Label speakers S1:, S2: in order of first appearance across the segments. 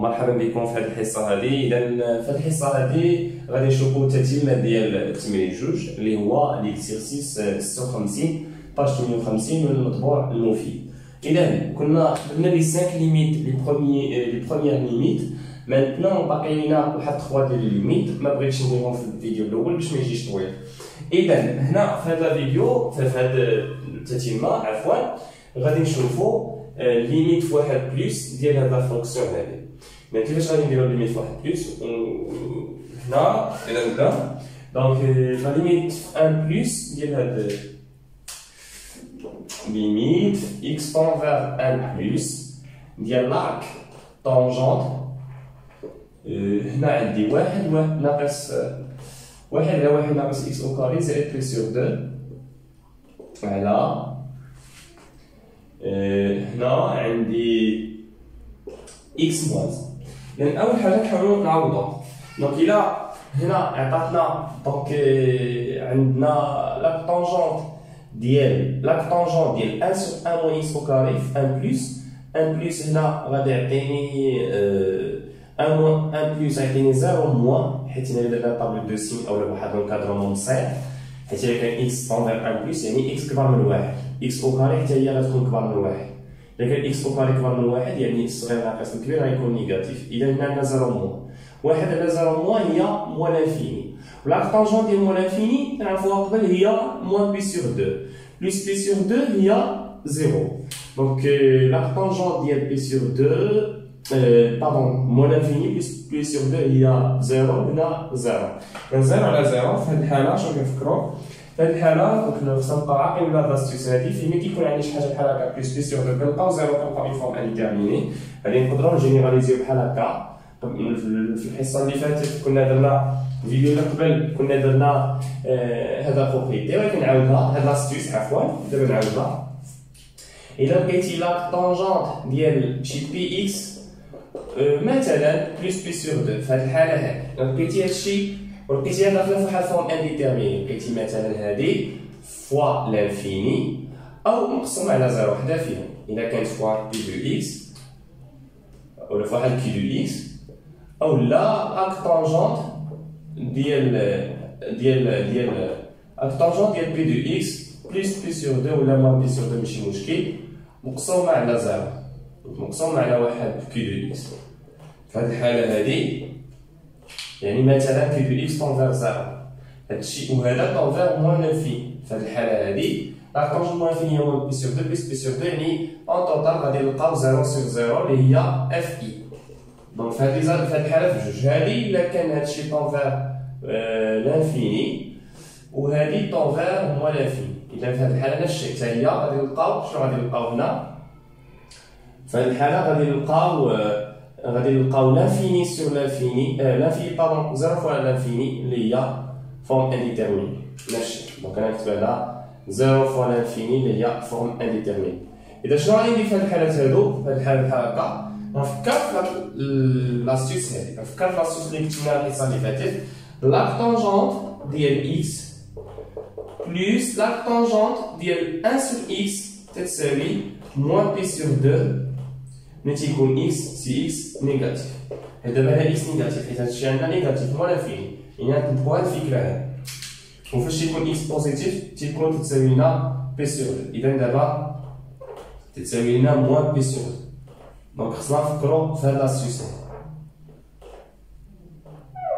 S1: مرحبا بكم في هذه الحصه هذه. اذا في هذه الحصه هذه غادي نشوفوا التتمه ديال التمرين جوج اللي هو ليكسيرسيس 56 باج 58 من المطبوع المفيد. اذا كنا درنا لي 5 ليميت لي بروميير ليميت. مانتنون باقي لينا واحد 3 ديال ليميت ما بغيتش نديرهم في الفيديو الاول باش ما يجيش طويل. اذا هنا في هذا الفيديو في هذا التتمه عفوا غادي نشوفوا ليميت في واحد بلس ديال هذا الفونكسيون هذه. يعني كيفاش غادي نديرو ليميت في واحد بلس؟ هنا اذا نبدا دونك لا ليميت في ان بلس ديال هاد ليميت x tend vers ان بلس ديال لاك طونجونت. هنا عندي واحد ناقص واحد على واحد ناقص x او كاري زائد بي سور 2 على هنا عندي x موز. لان اول حاجه نحاولوا نعوضوا. دونك الى هنا عطاتنا دونك عندنا لاك طونجونت ديال 1 sur 1 moins x au carré في 1 بلس. 1 بلس هنا غادي يعطيني 1 بلس يعطيني 0 موان، حيت هنا درنا طابلو دو سين اولا بواحد لونكادرومون صغير، حيت الا كان x طون 1 بلس يعني x كبر من واحد، x او كاري حتى هي غتكون كبر من واحد. إذا كان x او كاري كبر من واحد يعني الصغير ناقص الكبير غيكون نيجاتيف. إذا هنا عندنا 0 موان، واحد على 0 موان هي موان لانفيني، ولا طونجون ديال موان لانفيني نعرفوها قبل هي موان بي سور 2 بلس بي سور 2 هي 0. دونك لا طونجون ديال بي سور 2 باردون موان لانفيني بلس بي سور 2 هي 0 هنا 0. يعني 0 على 0 في هذه الحالة شنو كنفكرو؟ في هذه الحالة دونك خصنا نبقاو عاقلين بهاد لاستيوس هادي. فين ما كيكون عندي شي حاجة بحال هكا بلس بي سور 2 كنلقاو 0 كنلقاو اون فورم انديتيرميني. غادي نقدرو نجينيراليزيو بحال هكا. في الحصة اللي فاتت كنا درنا الفيديو اللي قبل كنا درنا هذا بروبريتي، ولكن نعاودها هاد لاستيوس عفوا دابا نعاودها. إلا لقيتي لا طونجونت ديال شي بي إكس مثلا بلس بي سور 2 في هاد الحالة هادي، لقيتي هادشي ولقيتيها داخلة في واحد فورم انديتيرميني، لقيتي مثلا هادي فوا لانفيني أو مقسومة على 0 وحدة فيهم. إلا كانت فوا بي دو إكس ولا فوا واحد كي دو إكس أو لا لاك طونجونت ديال لاك طونجونت ديال بي دو إكس بلس بي سور 2 ولا موان بي سور 2 ماشي مشكل مقسومة على 0 مقسومة على واحد كي دو إكس. في هاد الحالة هادي يعني مثلا كي دو إكس طون فيغ 0 هادشي وهذا طون فيغ موان لانفيني. في هاد الحالة هادي لاك طونجونت موان لانفيني هي موان بي سور 2 بلس بي سور 2 يعني اون توتال غادي نلقاو 0 سور 0 اللي هي اف إي. دونك في هاد الحالة في جوج هادي إلا كان هادشي طون فيغ لانفيني وهادي طون فيغ موان لانفيني. إذا في هاد الحالة نفس الشيء حتى هي غادي نلقاو شنو غادي نلقاو هنا؟ في هاد الحالة غادي نلقاو لانفيني سور لانفيني لانفيني باردون 0 فوا لانفيني اللي هي فورم انديتيرميني نفس الشيء. دونك أنا نكتب هنا 0 فوا لانفيني اللي هي فورم انديتيرميني. إذا شنو غادي ندير في هاد الحالات هادو؟ في هاد الحالة بحال هكا نفكر في لاستيوس هادي، نفكر في لاستيوس اللي كتبناها الحصة اللي فاتت. لاك طونجونت ديال إكس بلس لاك طونجونت ديال 1 سور إكس تتساوي موان بي سور 2 ملي تيكون إكس سي إكس نيجاتيف. دابا هنا إكس نيجاتيف حيت هادشي عندنا نيجاتيف موان لانفيني، يعني نطبقو هاد الفكرة هادي. وفاش تيكون إكس بوزيتيف تيكون تتساوي لنا بي سور 2. إذا دابا تتساوي لنا موان بي سور 2. دونك خصنا نفكرو في هاد لاستيوس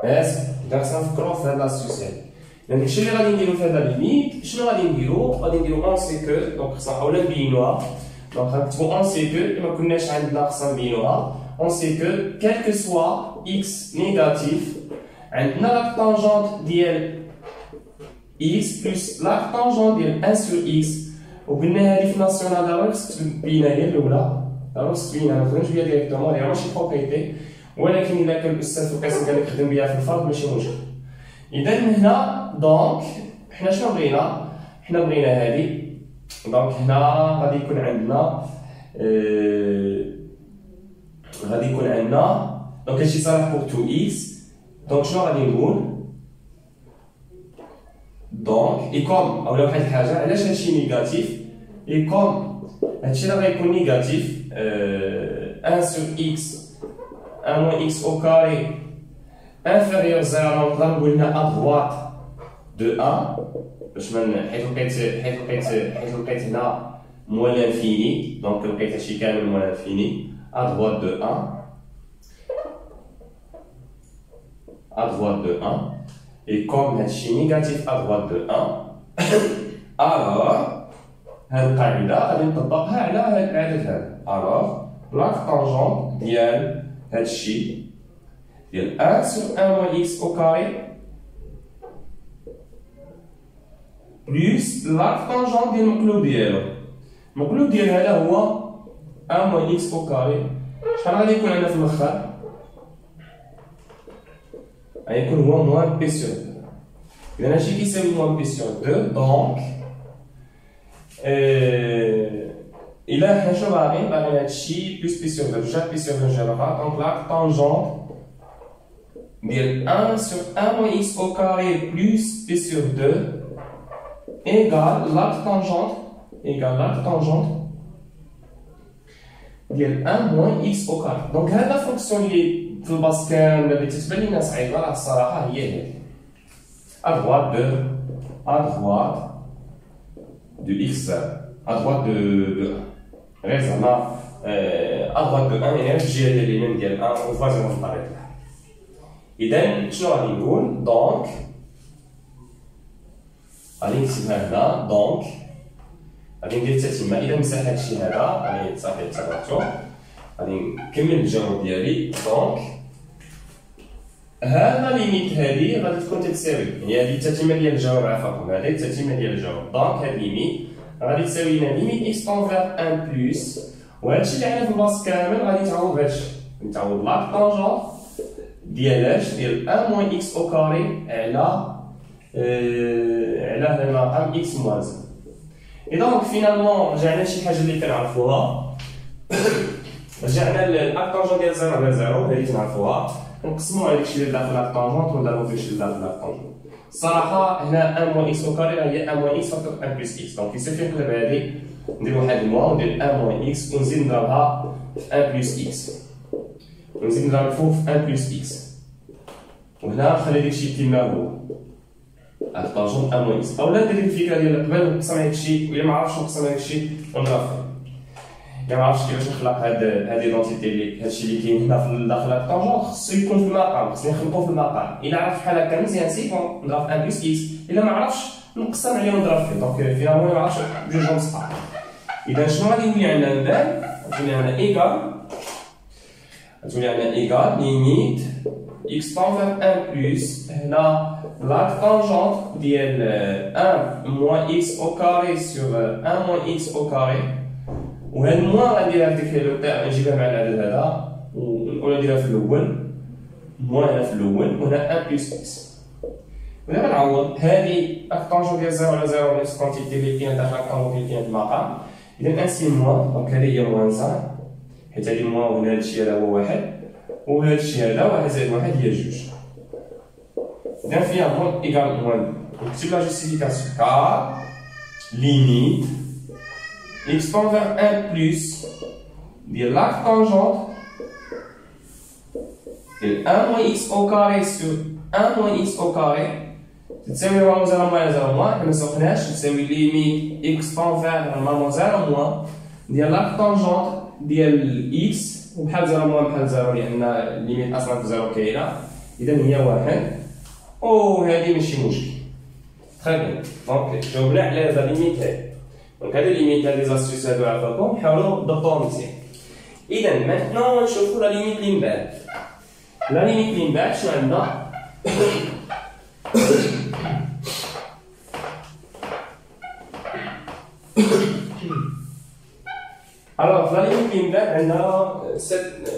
S1: هادي. إذا خصنا نفكرو في هاد لاستيوس هادي. يعني الشيء اللي غادي نديرو في هذا ليميت شنو غادي نديرو؟ غادي نديرو اون سي كو دونك خصنا اولا نبينوها. دونك غنكتبو اون سي كو اللي ما كناش عندنا خصنا نبينوها. اون سي كو كال كو سوا إكس نيجاتيف عندنا لاك طونجونت ديال إكس بلس لاك طونجونت ديال 1 سور إكس. وقلنا هادي في ناسيونال دابا خصك تبينها هي الأولى. دابا خصك تبينها متخدمش بها ديريكتومون هي ماشي بروبريتي، ولكن إلا كان الأستاذ في القسم قالك خدم بها في الفرض ماشي مشكل. إذا هنا دونك حنا شنو بغينا؟ حنا بغينا هادي. دونك هنا غادي يكون عندنا دونك هادشي صالح بوغ 2 إكس. دونك شنو غادي نقول؟ دونك إي كوم أولا واحد الحاجة علاش هادشي نيجاتيف؟ إي كوم هادشي راه غيكون نيجاتيف 1 سور إكس 1 moins x au carré inférieur 0 نقدر نقول هنا à droite de 1 باش من حيت لقيت هنا moins l'infini donc لقيت هادشي كامل moins l'infini à droite de 1 et comme هادشي négatif à droite de 1 alors هاد القاعدة غادي نطبقها على هاد العدد هذا alors l'arc tangente ديال هادشي ديال 1 sur 1 moins x au carré plus l'arc tangente ديال المقلوب ديالو المقلوب ديال هذا هو 1 moins x au carré شحال غادي يكون عندنا في الاخر غيكون هو moins p sur 2 إذا هادشي كيساوي moins p sur 2 دونك إلا حنا شنو باغيين هادشي plus p sur 2 جا p sur 2 جابها دونك l'arc tangente ديال 1 sur 1 moins x au carré plus p sur 2 égale l'arc tangente ديال 1 moins x au carré دونك هاد لا فونكسيون اللي في الباسكال اللي تتبان لينا صعيبه راه الصراحه هي هادي à droite de x à droite de 1 غير زعما à droite de 1 يعني غير الجهه ديال اليمين ديال 1 وفازيرو في الطريق إذا شنو غادي نقول دونك غادي نكتبها هنا دونك غادي ندير التتمه إذا مسح هادشي هذا غادي صافي تبعتو غادي نكمل الجواب ديالي دونك هاد لا ليميت هادي غادي تكون تتساوي هي هادي التتمه ديال الجواب عفاكم هادي التتمه ديال الجواب دونك هاد ليميت غادي تساوي لنا ليميت اكس طونفير 1 بلس وهادشي اللي عندنا في البلاص كامل غادي تعوض هادشي نتعوض لاك طونجون ديال اش ديال 1 موان اكس او كاري على هنا ام اكس موان زد اي دونك فينالمون رجعنا لشي حاجه اللي كنعرفوها رجعنا لاك طونجون ديال 0 على 0 هادي كنعرفوها نقسمو على داكشي اللي داخل لاك طونجون ونضربو في داكشي اللي داخل لاك طونجون الصراحه هنا 1 موان اكس او كاري هي 1 موان اكس فاكتور 1 بلس اكس دونك يسافي نقلب هادي ندير واحد الموان وندير 1 موان اكس ونزيد نضربها في 1 بلس اكس ونزيد نضرب فوق في 1 بلس اكس وهنا نخلي داكشي كيما هو هاد طونجون 1 موان اكس اولا ندير الفكره ديال قبل نقسم هادشي وإلا معرفتش نقسم هادشي ونضرب فيه إلا معرفتش كيفاش نخلق هاد ليدونتيتي اللي هادشي اللي كاين هنا في داخل هاد الطونجون خصو يكون في المقام خصني نخلقو في المقام إلا عرفت بحال هكا مزيان سي بون نضرب في 1 بلس اكس إلا معرفتش نقسم عليه ونضرب فيه دونك فينالمون معرفتش بجوج نصحاب إذا شنو غادي يولي عندنا من بعد غتولي عندنا إيكال ليميت x طونفير 1 بلس هنا لاك طونجونت ديال 1 موان x او كاري سور 1 موان x او كاري وهاد الموان غنديرها في ديك لو نجيبها مع العدد هذا ونقولها نديرها في الأول موان هنا في الأول وهنا 1 بلس x ودابا نعوض هادي لاك طونجون ديال 0 على 0 نفس كونتيتي اللي كاينه داخل لاك طونجون اللي كاينه في المقام إذا انسي موان دونك هادي هي موان 5 حيت هادي موان وهنا هادشي هذا هو واحد وهادشي هذا واحد زائد واحد هي جوج إذا فيها موان إيكال موان نكتب لا جوستيفيكاسيون كار ليميت x طونفير 1 بلس ديال لاك طونجونت ديال 1 موان x او كاري سور 1 موان x او كاري تساوي نورمالمون 0 موان 0 موان حنا مسوقناش تساوي ليميت x طونفير نورمالمون 0 موان ديال لاك طونجونت ديال x وبحال 0 موان بحال 0 لأن الليميت أصلا في 0 كاينة إذا هي واحد وهادي ماشي مشكل تخي بيان دونك جاوبنا على هاد ليميت هادي دونك هاد ليميت هاد لي زاستيس هادو عفاكم حاولوا تضبطوهم مزيان إذا مانتنون نشوفو لا ليميت اللي من بعد لا ليميت اللي من بعد شنو عندنا Alors, la limite qui me donne,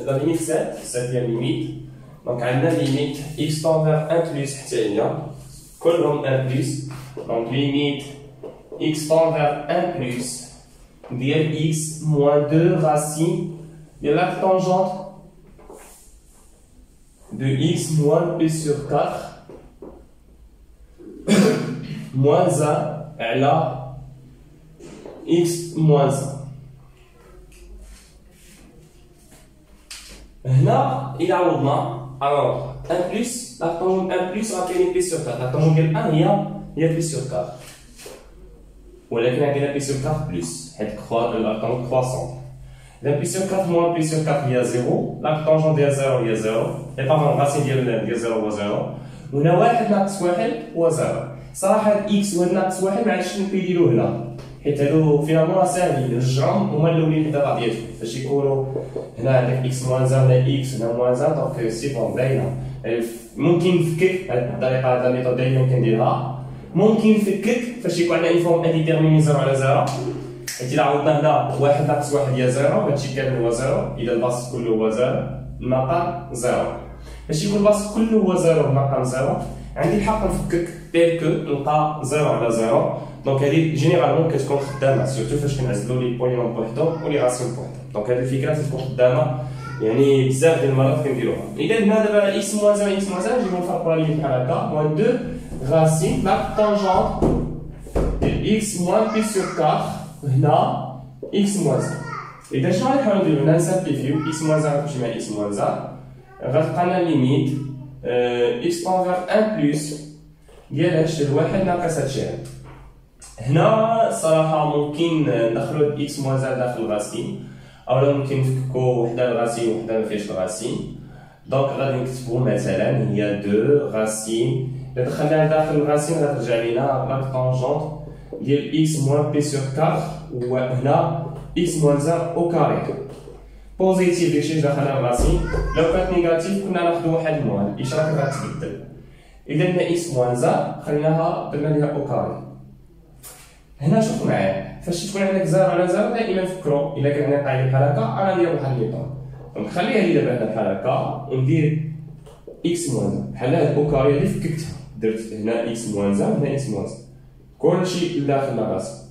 S1: la limite 7, 7e limite. Donc, on a la limite x tend vers 1 plus, colonne 1 plus. Donc, limite x tend vers 1 plus, x moins 2 racine de l'arc tangente de x moins p sur 4 moins 1 à la x moins 1. هنا إلا عوضنا الوغ ان بلس لا طونجون ان بلس راه كاينين بي سور 4 لا طونجون ديال ان هي بي سور 4 ولكن عندنا بي سور 4 بلس حيت لا طونجون كرواسون. إذا بي سور 4 موان بي سور 4 هي 0 لا طونجون ديال 0 هي 0 اي طبعا الراسين ديال 0 هو 0 وهنا 1 ناقص 1 هو 0. صراحة هاد اكس وهاد ناقص 1 معرفتش شنو كيديرو هنا حيت هادو فينالمون راه ساهلين نرجعهم هما الاولين حدا بعضياتهم باش يكونوا هنا عندك اكس موان 1 هنا اكس هنا موان 1 دونك سي بون باينه. ممكن نفكك هاد الطريقه هاد الميثود دايما كنديرها ممكن نفكك فاش يكون عندنا انفورم انديتيرميني 0 على 0 حيت الا عوضنا هنا 1 ناقص 1 هي 0 هادشي كامل هو 0 اذا الباص كله هو 0 المقام 0 باش يكون الباص كله هو 0 المقام 0 عندي الحق نفكك تيل كو نلقى 0 على 0 دونك هذه جينيرالمون كتكون خدامه سورتو فاش كنعزلو لي بولينوم بوحدهم ولي راسيون بوحدهم دونك هذه الفكره تكون خدامه يعني بزاف ديال المرات كنديروها. اذا هنا دابا اكس موان 0 اكس موان 0 نجيبو نفرقوا لي بحال هكا موان 2 راسين لا طونجون ديال اكس موان بي سور 4 هنا اكس موان 0. اذا شنو غنحاولو نديرو هنا نسامبليفيو اكس موان 0 كلشي مع اكس موان 0 غتلقى لنا ليميت اكس طونفير 1 بلس ديال هادشي الواحد ناقص هادشي هذا. هنا صراحة ممكن ندخلو اكس موان 0 داخل الغاسين أولا ممكن نفككو وحدة الغاسين وحدة مفيهاش الغاسين دونك غادي نكتبو مثلا هي 2 غاسين إلا دخلناها داخل الغاسين غترجع لينا لا طونجونت ديال اكس موان بي سور 4 وهنا اكس موان 0 أو كاري بوزيتيف داكشي دخلنا الغاسين لو كانت نيجاتيف كنا ناخدو واحد الموان الإشارة غتتبدل. إذا هنا اكس موان 0 خليناها درنا ليها أو كاري. هنا شوفوا معايا فاش تكون عندك 0 على 0 دائما نفكروا الا كان عندنا قاعده بحال هكا انا ندير واحد الميثود دونك خليها لي دابا هنا بحال هكا وندير اكس موان بحال هاد الاوكاري اللي فككتها درت هنا اكس موان 0 هنا اكس موان 0 كلشي داخل راسي.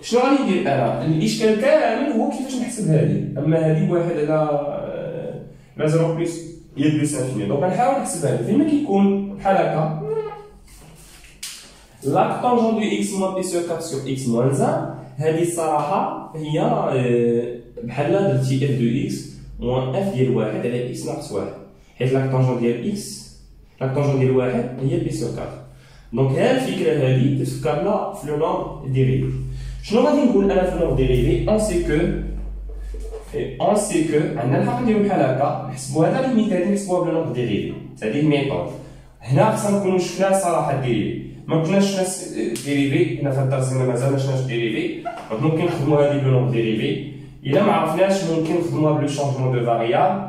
S1: شنو غادي ندير انا الاشكال كامل هو كيفاش نحسب هذه اما هذه بواحد على 0 بلس هي بلس انفيني دونك غنحاول نحسب هذه فين ما كيكون بحال هكا لا طونجون دو اكس موان بي سور 4 سور اكس موان 1 هذه الصراحه هي بحال درتي اف دو اكس موان اف ديال واحد على اكس ناقص واحد حيت لا طونجون ديال اكس لا طونجون ديال واحد هي بي سور 4 دونك هاد الفكره هذه تفكرنا في لو نومبر ديريفي. شنو غادي نقول انا في لو نومبر ديريفي اون سي كو عندنا الحق نديرو بحال هكا نحسبو هذا ليميت هادي نحسبوها بلو نومبر ديريفي هذه الميثود. هنا خصنا نكونو شفنا صراحه ديريفي ما كناش ناس ديريفي هنا في الدرس مازال ما شفناش ديريفي دونك ممكن نخدمو هادي بلو نومبر ديريفي. الا ما عرفناش ممكن نخدموها بلو شونجمون دو فاريابل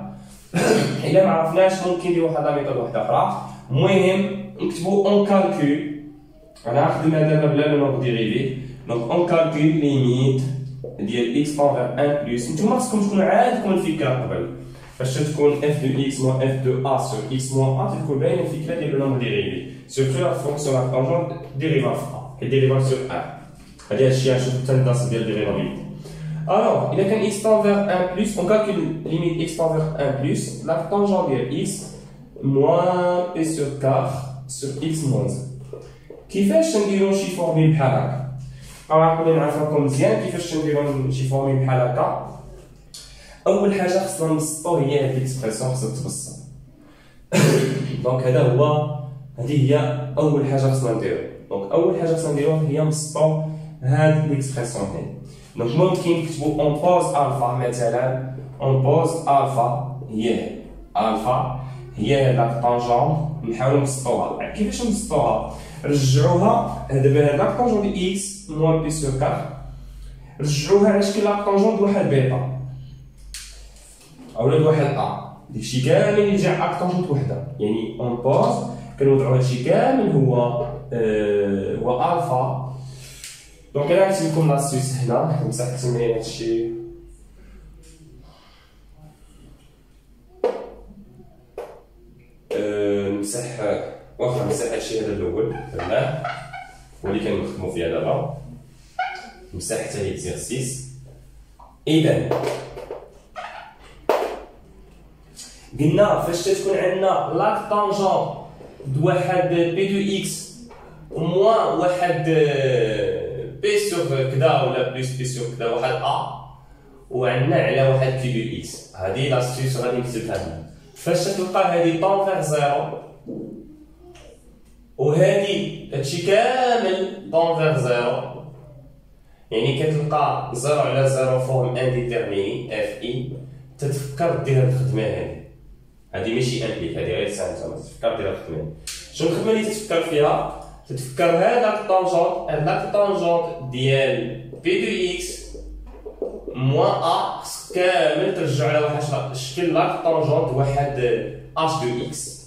S1: الا ما عرفناش ممكن نديرو واحد لا ميثود واحده اخرى. المهم نكتبو اون كالكول انا نخدم هذا بلا لو نومبر ديريفي دونك اون كالكول ليميت ديال اكس طونفير 1 بلس نتوما خصكم تكونوا عندكم الفكره قبل فاش تكون اف دو اكس موان اف دو ا سور اكس موان ا تكون باينه الفكره ديال لو نومبر ديريفي سورتو لا فونكسيون لا طونجون ديريفا في ا هي ديريفا سور ا هادي هادشي غنشوفو حتى الدرس ديال ديريفابيلتي. الوغ الا كان اكس طونفير 1 بلس اون كالكول ليميت اكس طونفير 1 بلس لا طونجون ديال اكس موان بي سور 4 سور اكس موان 1 كيفاش نديرو شي فورميل بحال هكا غنقول نعرفكم مزيان كيفاش نديرو شي فورميل بحال هكا. اول حاجه خصنا نبسطو هي هاد ليكسبرسيون خصها تبسط دونك هذه هي اول حاجه خصنا نديرو دونك اول حاجه خصنا نديروها هي نبسطو هاد ليكسبرسيون هادي دونك ممكن نكتبو اون بوز الفا مثلا اون بوز الفا هي لا طونجون نحاولو نبسطوها. كيفاش نبسطوها رجعوها دابا هاد لا طونجون ديال اكس موان بي سور 4 رجعوها على شكل لا طونجون د واحد بيتا اولا واحد ا داكشي كامل اللي جا ا طونجونت وحده يعني اون بوز كنوضعو هادشي كامل هو الفا. دونك انا غنكتب لكم لاسيوس هنا نمسح التمرين هادشي نمسح واخا نمسح هادشي هذا الاول درناه هو اللي كنخدمو فيه دابا نمسح حتى ليكزيرسيس. اذا قلنا فاش تكون عندنا لا طونجون د واحد بي دو اكس موان واحد بي سور كدا ولا بلس بي سور كدا واحد ا وعندنا على واحد بي دو اكس. هذه لاستيس غادي نكتبها هنا. فاش تلقى هذه طون فيغ زيرو وهذه هادشي كامل طون فيغ زيرو، يعني كتلقى زيرو على زيرو فورم انديتيرميني اف اي، تتفكر دير هاد الخدمه هادي ماشي امبليك، هادي غير سانتا، تتفكر دير هاد الخدمه. شنو الخدمه اللي تتفكر فيها؟ تتفكر هذاك الطونجونت ديال بي دو اكس موان ا، خصك كامل ترجع على واحد الشكل لاك طونجونت واحد اش دو اكس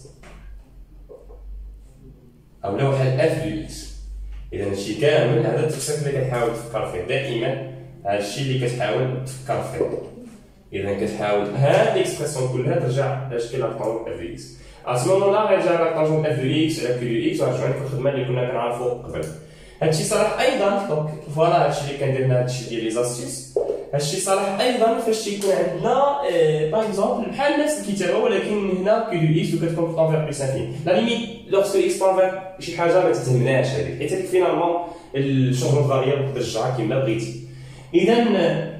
S1: اولا واحد اف دو اكس. اذا هادشي كامل هذا التفسير اللي كتحاول تفكر فيه دائما، هادشي اللي كتحاول تفكر فيه. اذا كتحاول هاد ليكسبرسيون كلها ترجع على شكل لاك طونجونت اف دو اكس. اسمون لا غيرجع لاك طونجونت اف دو اكس على كيو دو اكس، وغنرجعو عندكم الخدمه اللي كنا كنعرفو قبل. هادشي صالح ايضا، دونك فوالا هادشي اللي كندير لنا هادشي ديال لي زاستيس. هادشي صالح ايضا فاش تيكون عندنا باغ اكزومبل بحال نفس الكتابه ولكن هنا كيو دو اكس وكتكون في طونفير بلس انفيني. لا ليميت لوغسكو اكس طونفير شي حاجه ما تتهمناش هذيك، حيت هذيك فينالمون الشغل فاريابل ترجعها كيما بغيتي. اذا ما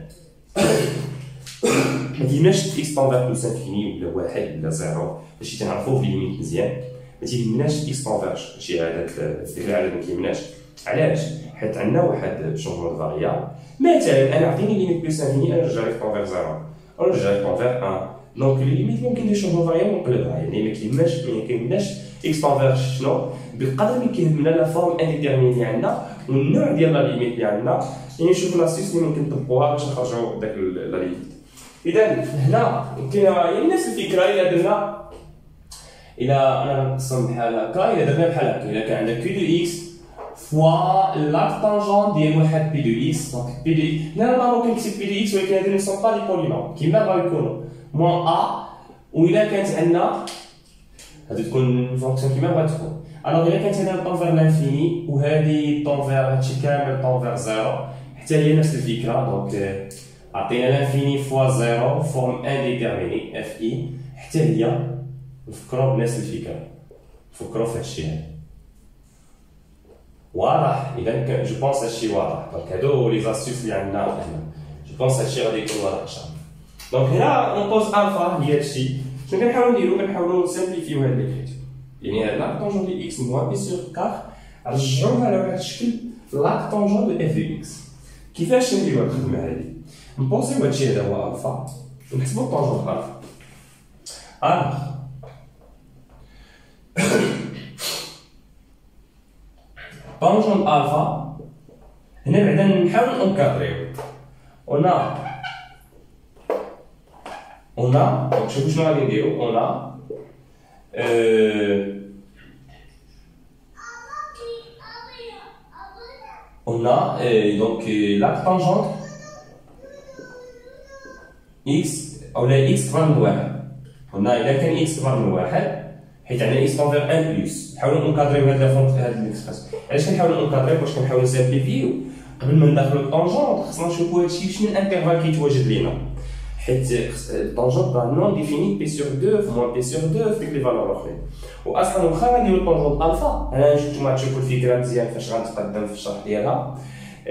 S1: ديماش اكس طونفير بلس انفيني ولا واحد ولا زيرو، هادشي تنعرفوه في ليميت مزيان. ما تيهمناش اكس طونفير شي هذاك العدد ما كيهمناش. علاش؟ حيت عندنا واحد شونجمون فاريابل. مثلا انا عطيني ليميت بلس انفيني، انا نرجع لك طونفير زيرو ونرجع لك طونفير 1. دونك ليميت ممكن ندير شونجمون فاريابل ونقلبها، يعني ما كيهمناش اكس طونفير شنو، بقدر ما كيهمنا لا فورم انديتيرميني عندنا والنوع ديال لا ليميت اللي عندنا. يعني نشوفوا لاستيس اللي ممكن نطبقوها باش نخرجوا داك لا ليميت. اذا هنا كاينه يعني نفس الفكره. الا درنا انا نقسم بحال هكا، الا درنا بحال هكا، الا كان عندك كي دو اكس فوا لاك طونجون ديال واحد بي دو اكس، دونك بي دو هنا نورمالمون كنكتب بي دو اكس ولكن هادو نسون با لي بولينوم كيما بغاو يكونوا موان ا. وإلا كانت عندنا هادي تكون فونكسيون كيما بغات تكون. الوغ إلا كانت عندنا طونفير لانفيني وهادي طونفير هادشي كامل طونفير زيرو، حتى هي نفس الفكره. دونك عطينا لانفيني فوا زيرو فورم انديتيرميني اف اي، حتى هي نفكرو بنفس الفكره، نفكرو في هادشي هذا. واضح؟ اذا جو بونس هادشي واضح. دونك هادو لي زاستيس اللي عندنا هنا، جو بونس هادشي غادي يكون واضح ان شاء الله. دونك هنا نبوز الفا هي هادشي. شنو كنحاولو نديرو؟ كنحاولو نسامبليفيو هاد ليكريتور، يعني هاد لاك طونجون دو اكس موان بي سور كار رجعوها على واحد الشكل لاك طونجون دو اف دو اكس. كيفاش نديرو هاد الخدمه هادي؟ نبوزيو هادشي هذا هو الفا ونحسبو الطونجون الفا. طونجون الفا هنا بعدا نحاول نكادريو. دونك شوفو شنو غادي نديرو. دونك لاك طونجونت اكس اولا اكس كبر من واحد. الا كان اكس كبر من واحد حيت عندنا اكس طونفير ان بلس، نحاولو نكادريو هاد ليكسبريسيون. علاش كنحاولو نكادريو؟ باش كنحاولو نسامبليفيو. قبل ما ندخلو الطونجونت خصنا نشوفو هادشي شنو الانترفال كيتواجد لينا، حيت الطونجونت راه نون ديفيني بي سور 2 موان بي سور 2 في ديك لي فالور الاخرين. واصلا واخا غنديرو الطونجونت الفا، انا نتوما تشوفو الفكره مزيان فاش غنتقدم في الشرح ديالها.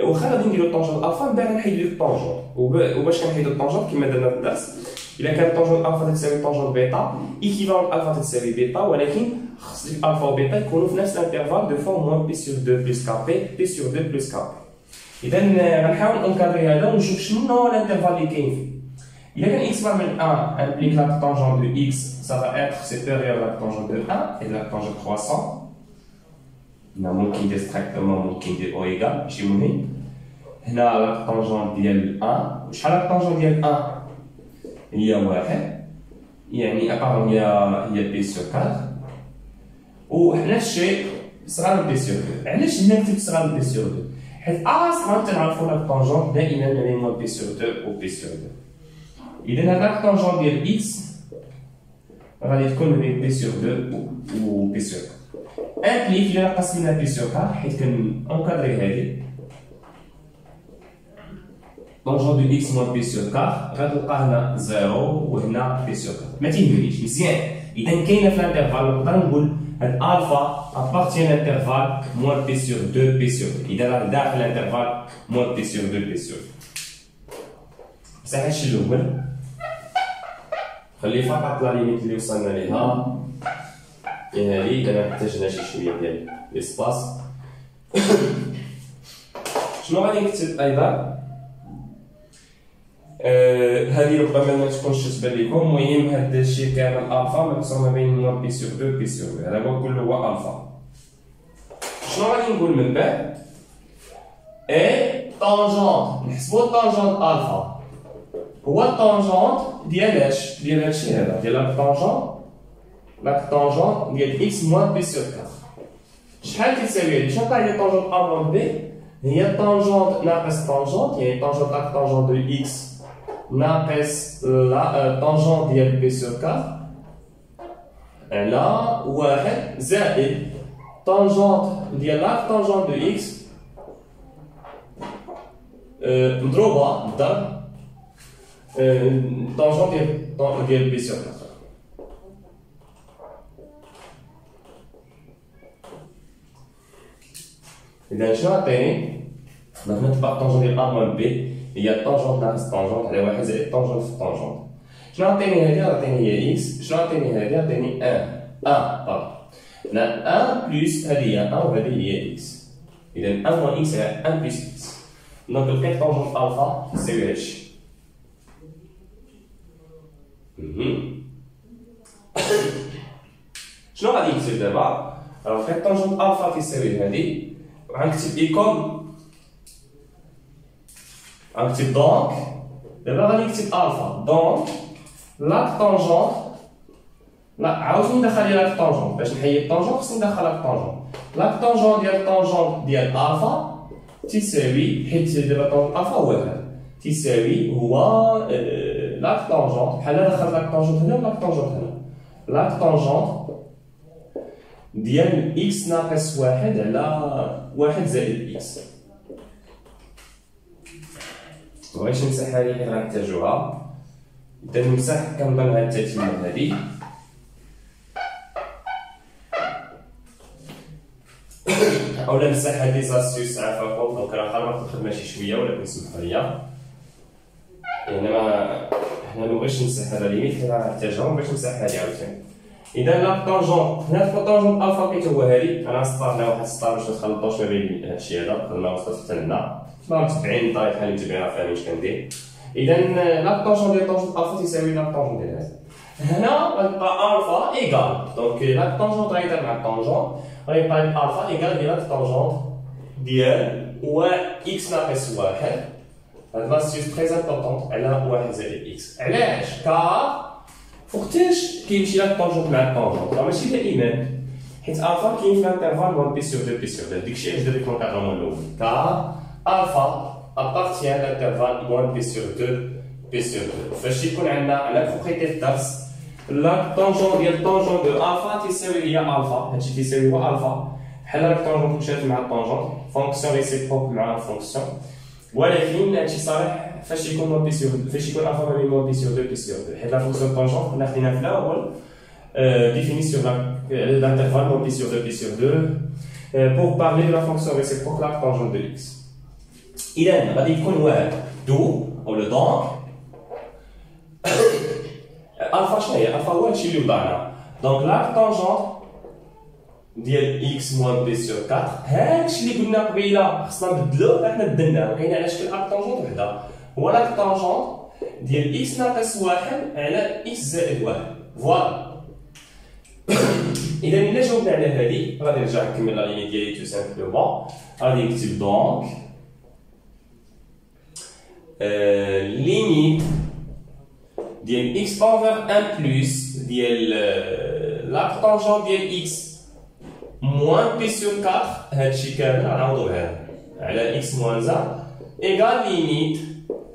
S1: واخا غادي نديرو الطونجونت الفا من بعد نحيدو ديك الطونجونت. وباش كنحيدو الطونجونت كما درنا في الدرس، الا كان طونجونت الفا تساوي طونجونت بيتا، ايكيفالون الفا تساوي بيتا، ولكن خص الفا و بيتا يكونوا في نفس الانترفال دو فورم موان بي سور 2 بلس كابي بي سور 2 بلس كابي. اذا غنحاول نكادري هذا ونشوف شنو الانترفال اللي كاين فيه. الا كان اكس بار من 1 امبليك لا طونجون دو اكس سا فا اتر سيبيريور لا طونجون دو 1 اي لا طونجون كرواسون. هنا ممكن ندير ستريكتومون، ممكن ندير او ايكال، ماشي مهم. هنا لا طونجون ديال 1 وشحال لا طونجون ديال 1 هي واحد، يعني ابارون هي بي سور 4. وحنا الشيء صغار بي سور 2. علاش هنا كتبت صغار بي سور 2؟ حيت اصلا تنعرفو لا طونجون دائما ما بين موان بي سور 2 و بي سور 2. اذا هذاك طونجون ديال اكس غادي تكون ما بين بي سور 2 و بي سور 4. امبليك الا قسمنا بي سور 4 حيت كنكادري هادي طونجون دو اكس موان بي سور 4 غتلقى هنا 0 وهنا بي سور 4. ما تيهمنيش مزيان. اذا كاينه في الانترفال نقدر نقول هاد الفا ابارتيان لانترفال موان بي سور 2 بي سور 2. اذا راه داخل الانترفال موان بي سور 2 بي سور 2. بصح هادشي الاول خلي فقط لا ليميت اللي وصلنا ليها هي هادي. دابا محتاجنا شي شويه ديال ليسباس. شنو غادي نكتب ايضا؟ هذه ربما ما تكونش تبان لكم. المهم هذا الشيء كامل الفا مقسوم ما بين موان بي سور 2 بي سور 2. هذا هو كله هو الفا. شنو غادي نقول من بعد؟ اي طونجونت، نحسبوا الطونجونت الفا هو الطونجونت ديال اش؟ ديال هادشي هذا، ديال لا طونجونت ديال اكس موان بي سور 4. شحال كتساوي هادي؟ شنو قاعده طونجونت ا موان بي؟ هي طونجونت ناقص طونجونت، يعني طونجونت لا طونجونت دو اكس ناقص لا طونجونت ديال بي سور 4 على واحد زائد طونجونت ديال لا طونجونت دو اكس مضروبه ضرب طونجونت ديال بي سور 4. إذا شنو عطيني؟ دابا نتبع الطونجونت ديال ا موان بي هي الطونجونت ناقص طونجونت على واحد زائد طونجونت في الطونجونت. شنو عطيني هادي؟ عطيني هي اكس. شنو عطيني هادي؟ عطيني 1 بارد. لا 1 بلس هادي هي 1 وهادي هي اكس. إذا 1 موان اكس على 1 بلس اكس. دونك لقيت طونجونت الفا تساوي هادشي. شنو غادي نكتب دابا؟ لقيت طونجونت الفا تساوي هادي. غنكتب ايكون، غنكتب دونك دابا غادي نكتب الفا. دونك لا طونجونت، لا عاوتاني ندخل لي لا طونجونت باش نحيد الطونجونت خصني ندخل لا طونجونت. لا طونجونت ديال الطونجونت ديال الفا تساوي، حيت دابا طونجونت الفا هو هذا تساوي هو لا طونجونت بحال دخلت لا طونجونت هنا ولا طونجونت هنا. لا طونجونت ديال اكس ناقص واحد على واحد زائد اكس. مبغيتش نمسح هذه حيت غنحتاجوها. إذا نمسح كنظن هاد التتمة هادي. أولا نمسح هاد لي زاستيوس عافاكم. دونك راه خربت الخدمة شي شوية ولكن سمحوا ليا. حنا مبغيتش نمسح هذا ليميت حيت غنحتاجها ومبغيتش نمسح هادي عاوتاني. إذا لا طونجونت هنا في طونجونت الفا لقيت هو هادي. أنا نسطرنا واحد السطر باش متخلطوش ما بين هادشي هذا. الخدمة وصلت حتى لهنا. متبعين الطريقة بحال اللي متبعينها فاهمين اش كندير. إذا لا طونجونت ديال طونجونت الفا تساوي لا طونجونت ديال هذا. هنا غتبقى الفا ايكال. دونك لا طونجونت غيدير مع الطونجونت غيبقى الفا ايكال ديال لا طونجونت ديال اكس ناقص واحد. هاد لاستيوس تري امبورطونط على واحد زائد اكس. علاش؟ كار وقتاش كيمشي لا طونجونت مع الطونجونت؟ راه ماشي دائما، حيت الفا كاين في الانترفال موان بي سور 2 بي سور 2. داكشي علاش درت لونكادرمون الاول. كار الفا appartient à l'intervalle moins p sur 2 p sur 2. فاش يكون عندنا على بروبريتي في الدرس لا طونجون ديال طونجون دو الفا تساوي هي الفا. هادشي تساوي هو الفا بحال لا طونجون مشات مع الطونجون فونكسيون ريسيبروك مع فونكسيون. ولكن هادشي صالح فاش يكون موان بي سور فاش يكون الفا ما بين موان بي سور 2 بي سور 2 حيت لا فونكسيون طونجون كنا خدينا في الاول définie sur l'intervalle moins pi sur 2 pi sur 2 pour parler de la fonction réciproque la tangente de x. إذا غادي يكون واحد دو أو لو دونك الفا شنو هي؟ الفا هو هادشي اللي وضعنا. دونك لا طونجونت ديال اكس موان بي سور 4 هادشي اللي قلنا قبيله خصنا نبدلوه حنا بدلناه وكاين على شكل لا طونجونت وحده. هو لا طونجونت ديال اكس ناقص واحد على اكس زائد واحد. فوالا. إذا إلا جاوبنا على هادي غادي نرجع نكمل لا ليني ديالي تو سامبلومون. غادي نكتب دونك limite ديال x over 1 plus ديال لا طونجون ديال x moins p sur 4 هادشي كامل غنعوضو بهذا على x moins 1 égal limite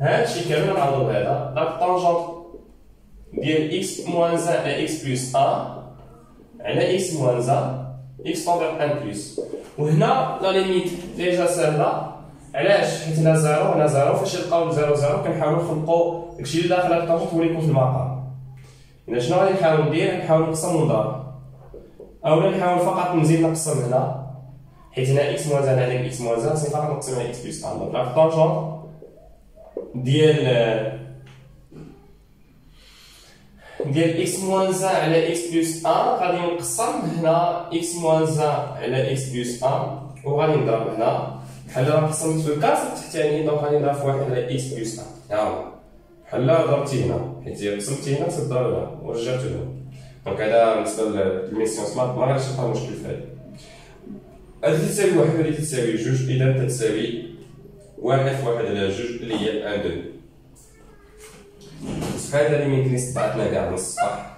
S1: هادشي كامل غنعوضو بهذا لا طونجون ديال x moins 1 على x plus 1 على x moins 1 x over 1 plus. وهنا لا ليميت ديجا ساهله. علاش؟ حيت هنا زيرو هنا زيرو. فاش يلقاو زيرو زيرو كنحاولو نخلقو داكشي اللي داخل هاد الطونجونت هو اللي يكون في المقام. إذا شنو غادي نحاول ندير؟ نحاول نقسم ونضرب. أولا نحاول فقط نزيد نقسم هنا حيت هنا إكس موان زان على إكس موان زان خصني فقط نقسم على إكس بلس 1. دونك لا طونجونت ديال ديال اكس موان زان على اكس بلس 1 غادي نقسم هنا اكس موان زان على اكس بلس 1 وغادي نضرب هنا بحال راه قسمت في الكاسر التحتاني دونك غادي نضرب في 1 على اكس بلس 1 ها هو بحال ضربتي هنا حيت قسمتي هنا تضرب هنا ورجعتو هنا دونك هذا بالنسبه للميسيون سمارت ما غاديش يبقى مشكل في هذا. هادي تساوي 1 وهادي تساوي 2 اذا تتساوي 1 في 1 على 2 اللي هي 1 2 صحيح هذا اللي ميمكنش طبعتنا كاع نص صح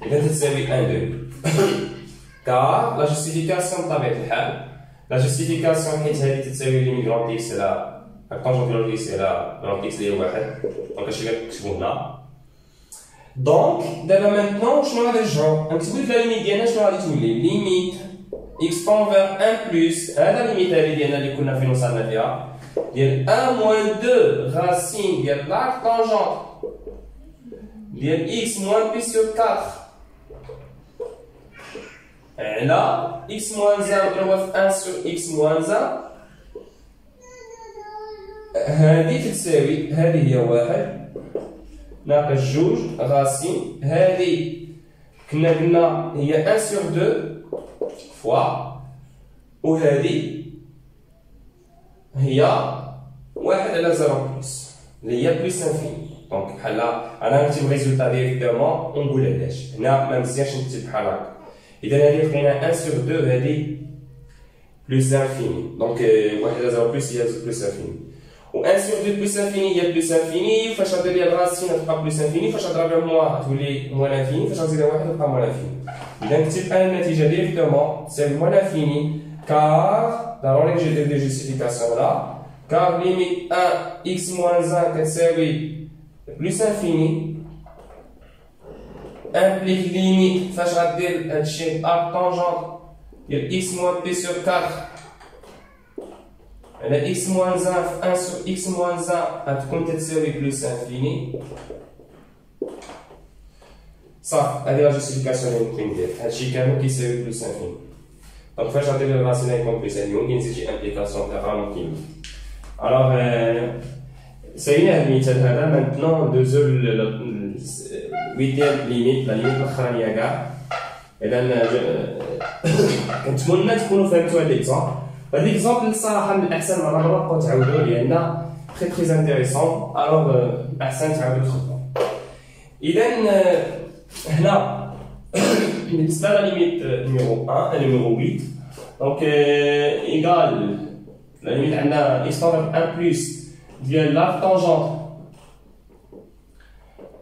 S1: اذا تتساوي 1 2 كار لا جوستيفيكاسيون بطبيعه الحال لا جوستيفيكاسيون حيت هذه تتساوي ليميت غران اكس على طونجون ديال اكس على غران اكس اللي هي 1 دونك هادشي اللي كنكتبو هنا. دونك دابا مانتنون شنو غادي نرجعو نكتبو لا ليميت ديالنا شنو غادي تولي ليميت اكس طونفير 1 بلس هذا ليميت هذه ديالنا اللي كنا فين وصلنا فيها ديال 1 موان 2 راسين ديال لاك طونجون ديال اكس موان بي سور 4 على اكس موان زان مضروبه في 1 سور اكس موان زان هذه تساوي هذه هي 1 ناقص 2 راسين هذه كنا قلنا هي 1 سور 2 فوا وهذه هي 1 على 0 بلس اللي هي بلس انفيني دونك بحال انا نكتب الريزولتا ديريكتومون ونقول علاش هنا ما مزيانش نكتب بحال هكا اذا هذه لقينا 1 سور 2 هذه بلس انفيني دونك 1 على 0 بلس هي بلس انفيني و 1 سور 2 بلس انفيني هي بلس انفيني فاش ندير ليها الراسين تبقى بلس انفيني فاش نضرب موان تولي موان انفيني فاش نزيدها 1 تبقى موان انفيني اذا نكتب النتيجه ديريكتومون تساوي موان انفيني كار ضروري نجي ندير دي جوستيفيكاسيون هنا كار ليميت 1 اكس موان 1 كتساوي بلس انفيني امبليك ليميت فاش غدير هادشي ار طونجون ديال اكس موان بي سور 4 على اكس موان 1 في 1 سور اكس موان 1 غتكون تتساوي بلس انفيني صافي هادي لا جوستيفيكاسيون اللي ممكن ندير هادشي كامل كيساوي بلس انفيني دونك فاش غندير الراسين يكون بلس انفيني ممكن نزيد شي امبليكاسيون اخرى ممكن الوغ سالينا هاد المثال هذا مانتنون ندوزو ويديام ليميت لا ليميت الاخرانيه كاع اذا كنتمنى تكونوا فهمتوا هاد ليكزامبل هاد ليكزامبل الصراحه من الاحسن مره تبقاو تعاودوه لان تري تري انتيريسون الوغ احسن تعاودوا تخدموا اذا هنا بالنسبه لليميت نيميرو 1 نيميرو 8 دونك ايكال لا ليميت عندنا اكس طونفير 1 بلس ديال لاك طونجونت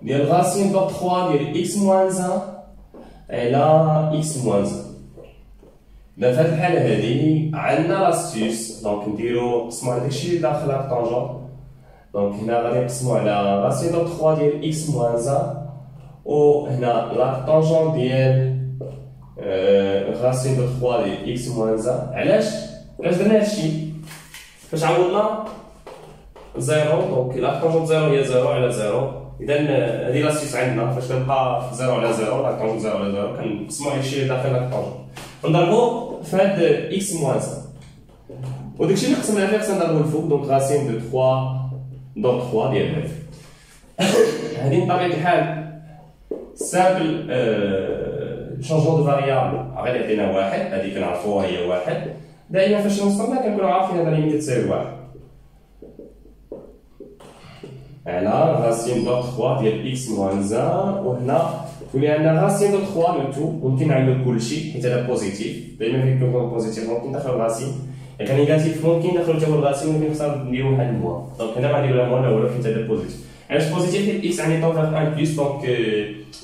S1: ديال راسين دو 3 ديال اكس موان 1 على اكس موان 1 في هاد الحاله هادي عندنا لاستيوس دونك نديرو نقسمو على داكشي اللي داخل لاك طونجونت دونك هنا غادي نقسمو على راسين دو 3 ديال اكس موان 1 و هنا لاك طونجونت ديال راسين دو 3 ديال اكس موان 1 علاش درنا هادشي فاش عوضنا زيرو دونك لاك طونجونت زيرو هي زيرو على زيرو اذا هادي لاستيوس عندنا فاش كنبقى زيرو على زيرو لاك طونجونت زيرو على زيرو كنقسمو على الشيء اللي داخل لاك طونجونت ونضربو في هاد اكس موان 1 وداكشي اللي قسمنا فيه خصنا نضربو الفوق دونك راسين دو 3 دو 3 ديال هادي بطبيعة الحال سامبل شونجمون دو فاريابل غادي يعطينا واحد هادي كنعرفوها هي واحد دائما فاش نوصلنا كنكونو عارفين هاد ليميت تساوي واحد على راسين دو 3 ديال اكس موان 1 وهنا تولي عندنا راسين دو 3 لو تو ممكن نعملو كلشي حيت هذا بوزيتيف دائما فين كيكون بوزيتيف ممكن ندخلو راسين اذا كان نيجاتيف ممكن ندخلو حتى هو الراسين ولكن خصنا نديرو واحد الموان دونك هنا غنديرو لا موان الاولى حيت هذا بوزيتيف علاش بوزيتيف حيت اكس يعني طونفير 1 بلس دونك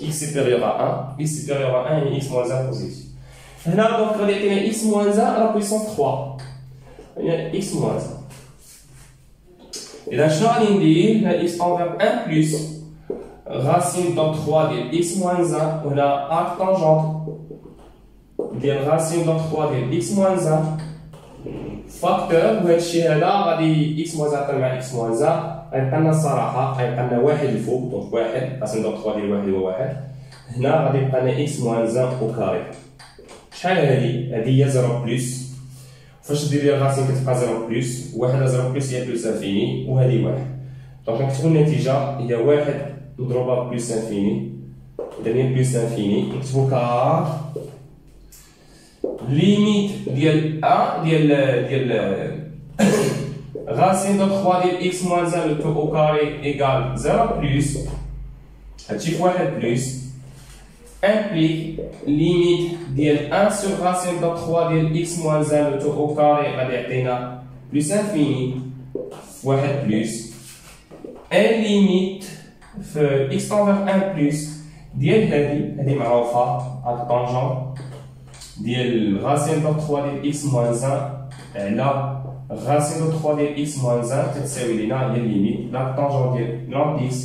S1: اكس سوبيريور ا 1 اكس سوبيريور ا 1 يعني اكس موان 1 بوزيتيف هنا دونك غادي يعطينا اكس موان 1 على بويسون 3 يعني اكس موان 1 اذا شنو غادي ندير هنا اكس طونفير 1 بلس راسين دو 3 ديال اكس موان 1 وهنا ارك طونجونت ديال راسين دو 3 ديال اكس موان 1 فاكتور وهذا الشيء هذا غادي اكس موان 1 مع اكس موان 1 غيبقى لنا الصراحه غيبقى لنا واحد الفوق دونك واحد راسين دو 3 ديال واحد هو واحد هنا غادي يبقى لنا اكس موان 1 او كاري شحال هذه هي 0 بلس فاش دير ليها الراسين كتبقى 0 بلس واحد على 0 بلس هي بلس انفيني وهذه واحد دونك نكتبو النتيجه هي واحد نضربها بلس انفيني، دايرين بلس انفيني، نكتبو كار ليميت ديال ا ديال racine de 3 ديال x moins 1 le tout au carré égale 0 plus هادشي في 1 plus implique limite ديال 1 sur racine de 3 ديال x moins 1 le tout au carré غادي يعطينا plus infini في 1 plus un limite في x envers 1 plus ديال هادي معروفة هاد الطونجون ديال racine de 3 ديال x moins 1 على racine de 3 ديال x moins 1 كتساوي لينا هي الليميت لا طونجون ديال لامب x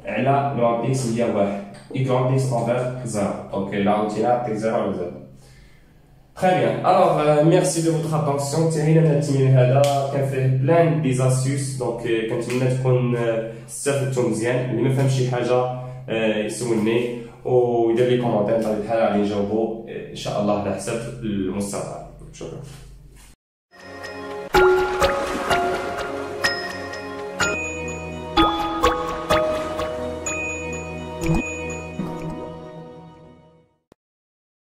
S1: على لامب x هي 1 et grand x envers 0. Donc là, on tient avec 0 à 0. Très bien. Alors, merci de votre attention. تهينا نتمنى هذا كان فيه plein des astuces. Donc كنتمنى تكون استفدتوا مزيان. اللي ما فهم شي حاجة يسولني ويدير لي كومونتير بطبيعة الحال غادي نجاوبو إن شاء الله على حسب المستوى. شكرا.